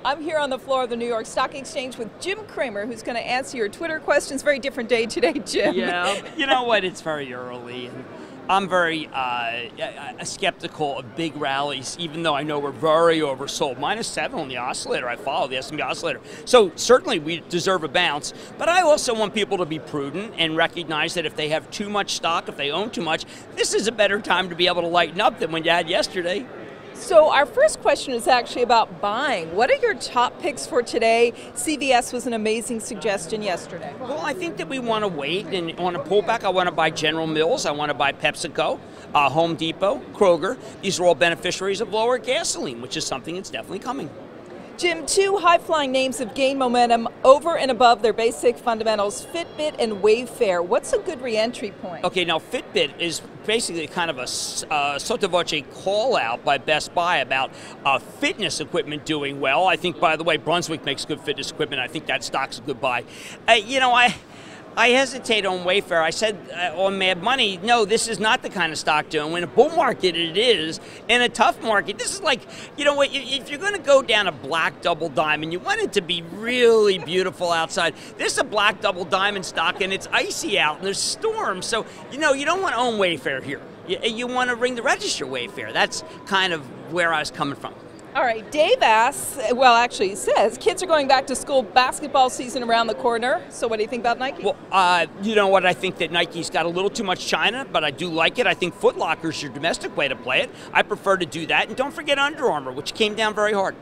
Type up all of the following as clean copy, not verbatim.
I'm here on the floor of the New York Stock Exchange with Jim Cramer, who's going to answer your Twitter questions. Very different day today, Jim. Yeah, you know what? It's very early. And I'm very skeptical of big rallies, even though I know we're very oversold. -7 on the oscillator. I follow the S&P oscillator. So certainly we deserve a bounce. But I also want people to be prudent and recognize that if they have too much stock, if they own too much, this is a better time to be able to lighten up than when you had yesterday. So our first question is actually about buying. What are your top picks for today? CVS was an amazing suggestion yesterday. Well, I think that we want to wait, and on a pullback, I want to buy General Mills, I want to buy PepsiCo, Home Depot, Kroger. These are all beneficiaries of lower gasoline, which is something that's definitely coming. Jim, two high-flying names have gained momentum over and above their basic fundamentals, Fitbit and Wayfair. What's a good re-entry point? Okay, now Fitbit is basically kind of a sotto voce call-out by Best Buy about fitness equipment doing well. I think, by the way, Brunswick makes good fitness equipment. I think that stock's a good buy. I hesitate on Wayfair. I said on Mad Money, no, this is not the kind of stock to own. In a bull market, it is. In a tough market, this is like, you know what, if you're going to go down a black double diamond, you want it to be really beautiful outside. This is a black double diamond stock, and it's icy out, and there's storms. So, you know, you don't want to own Wayfair here. You want to ring the register Wayfair. That's kind of where I was coming from. All right, Dave asks, well, actually he says, kids are going back to school, basketball season around the corner. So what do you think about Nike? Well, you know what? I think that Nike's got a little too much China, but I do like it. I think Foot Locker's your domestic way to play it. I prefer to do that. And don't forget Under Armour, which came down very hard.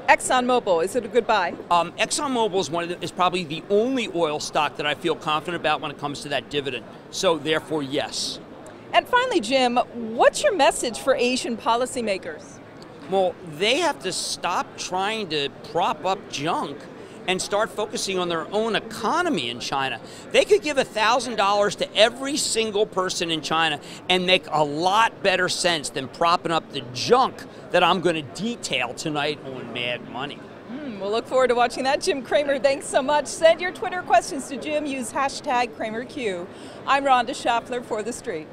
ExxonMobil, is it a good buy? ExxonMobil is probably the only oil stock that I feel confident about when it comes to that dividend. So therefore, yes. And finally, Jim, what's your message for Asian policymakers? Well, they have to stop trying to prop up junk and start focusing on their own economy in China. They could give $1,000 to every single person in China and make a lot better sense than propping up the junk that I'm going to detail tonight on Mad Money. We'll look forward to watching that. Jim Cramer, thanks so much. Send your Twitter questions to Jim. Use #CramerQ. I'm Rhonda Schaffler for The Street.